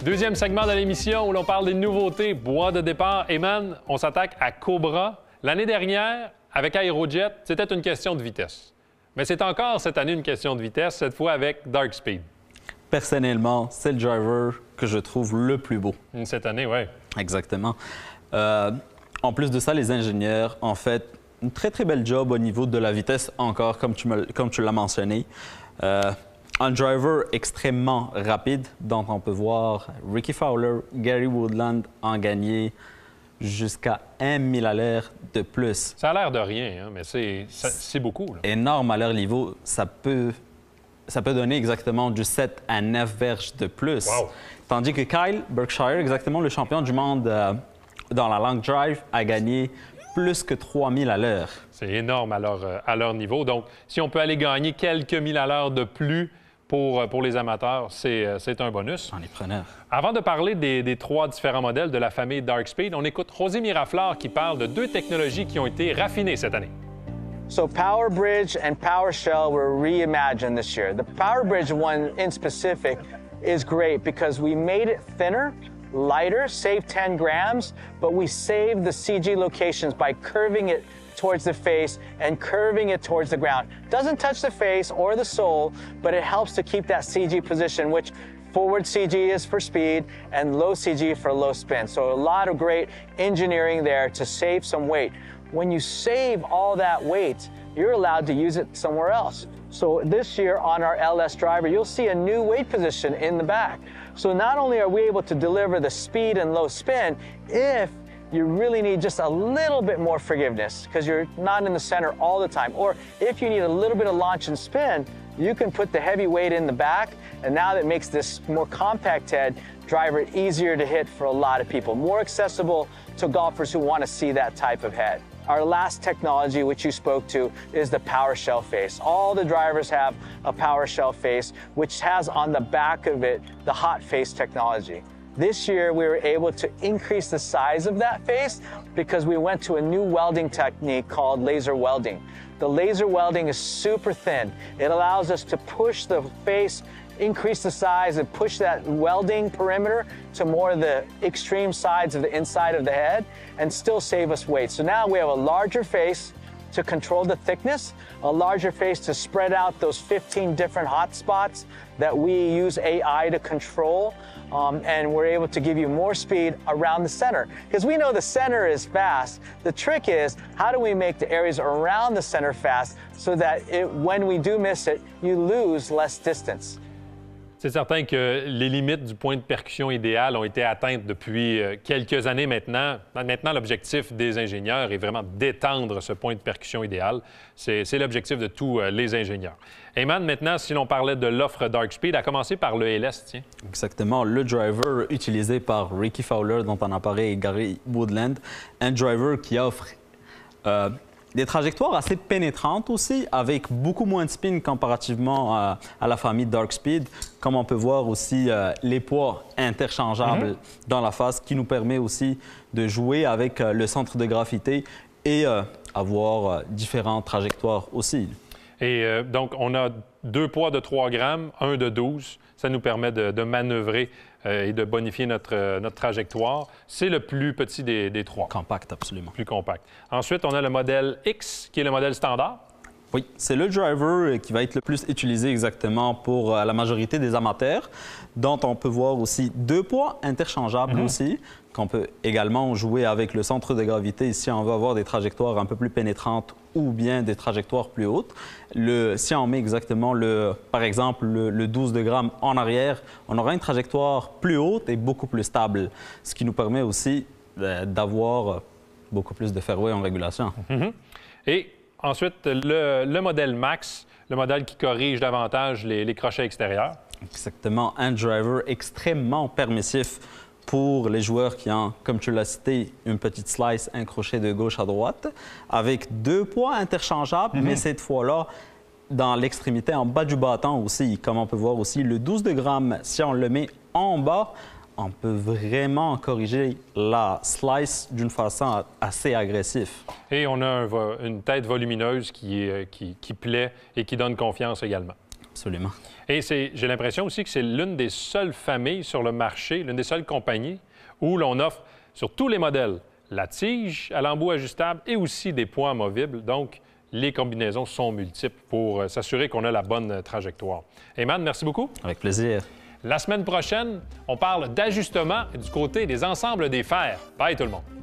Deuxième segment de l'émission où l'on parle des nouveautés bois de départ. Eman, on s'attaque à Cobra. L'année dernière, avec Aerojet, c'était une question de vitesse. Mais c'est encore cette année une question de vitesse, cette fois avec Dark Speed. Personnellement, c'est le driver que je trouve le plus beau. Cette année, oui. Exactement. En plus de ça, les ingénieurs ont fait une très belle job au niveau de la vitesse encore, comme tu l'as mentionné. Un driver extrêmement rapide, dont on peut voir Ricky Fowler, Gary Woodland en gagner jusqu'à 1 000 à l'heure de plus. Ça a l'air de rien, hein, mais c'est beaucoup. Là. Énorme à leur niveau. Ça peut donner exactement du 7 à 9 verges de plus. Wow. Tandis que Kyle Berkshire, exactement le champion du monde dans la long drive, a gagné plus que 3 000 à l'heure. C'est énorme à leur niveau. Donc, si on peut aller gagner quelques milles à l'heure de plus pour les amateurs, c'est un bonus. On est preneur. Avant de parler des 3 différents modèles de la famille Dark Speed, on écoute José Miraflor qui parle de 2 technologies qui ont été raffinées cette année. So Power Bridge and Power Shell were reimagined this year. The Power Bridge one in specific is great because we made it thinner, lighter, saved 10 grams, but we saved the CG locations by curving it towards the face and curving it towards the ground. Doesn't touch the face or the sole, but it helps to keep that CG position, which forward CG is for speed and low CG for low spin. So a lot of great engineering there to save some weight. When you save all that weight, you're allowed to use it somewhere else. So this year on our LS driver, you'll see a new weight position in the back. So not only are we able to deliver the speed and low spin, if you really need just a little bit more forgiveness because you're not in the center all the time, or if you need a little bit of launch and spin, you can put the heavy weight in the back, and now that makes this more compact head driver easier to hit for a lot of people, more accessible to golfers who want to see that type of head. Our last technology, which you spoke to, is the power shell face. All the drivers have a power shell face, which has on the back of it the hot face technology. This year, we were able to increase the size of that face because we went to a new welding technique called laser welding. The laser welding is super thin. It allows us to push the face, increase the size, and push that welding perimeter to more of the extreme sides of the inside of the head and still save us weight. So now we have a larger face to control the thickness, a larger face to spread out those 15 different hot spots that we use AI to control, and we're able to give you more speed around the center. Because we know the center is fast. The trick is, how do we make the areas around the center fast so that when we do miss it, you lose less distance? C'est certain que les limites du point de percussion idéal ont été atteintes depuis quelques années maintenant. Maintenant, l'objectif des ingénieurs est vraiment d'étendre ce point de percussion idéal. C'est l'objectif de tous les ingénieurs. Eman, maintenant, si l'on parlait de l'offre Dark Speed, à commencer par le LS, tiens. Exactement. Le driver utilisé par Ricky Fowler, dont on a parlé, et Gary Woodland. Un driver qui offre des trajectoires assez pénétrantes aussi, avec beaucoup moins de spin comparativement à la famille Dark Speed. Comme on peut voir aussi, les poids interchangeables dans la face qui nous permet aussi de jouer avec le centre de gravité et avoir différentes trajectoires aussi. Et donc, on a 2 poids de 3 grammes, 1 de 12. Ça nous permet de manœuvrer et de bonifier notre trajectoire. C'est le plus petit des 3. Compact, absolument. Plus compact. Ensuite, on a le modèle X, qui est le modèle standard. Oui, c'est le driver qui va être le plus utilisé exactement pour la majorité des amateurs, dont on peut voir aussi 2 poids interchangeables aussi, qu'on peut également jouer avec le centre de gravité si on veut avoir des trajectoires un peu plus pénétrantes ou bien des trajectoires plus hautes. Si on met exactement, par exemple, le 12 de grammes en arrière, on aura une trajectoire plus haute et beaucoup plus stable, ce qui nous permet aussi d'avoir beaucoup plus de fairway en régulation. Et ensuite, le modèle Max, le modèle qui corrige davantage les crochets extérieurs. Exactement. Un driver extrêmement permissif pour les joueurs qui ont, comme tu l'as cité, une petite slice, un crochet de gauche à droite, avec 2 poids interchangeables, mais cette fois-là, dans l'extrémité en bas du bâton aussi. Comme on peut voir aussi, le 12 de grammes, si on le met en bas, on peut vraiment corriger la slice d'une façon assez agressive. Et on a une tête volumineuse qui plaît et qui donne confiance également. Absolument. Et j'ai l'impression aussi que c'est l'une des seules familles sur le marché, l'une des seules compagnies où l'on offre sur tous les modèles la tige à l'embout ajustable et aussi des poids amovibles. Donc, les combinaisons sont multiples pour s'assurer qu'on a la bonne trajectoire. Heyman, merci beaucoup. Avec plaisir. La semaine prochaine, on parle d'ajustement du côté des ensembles des fers. Bye tout le monde.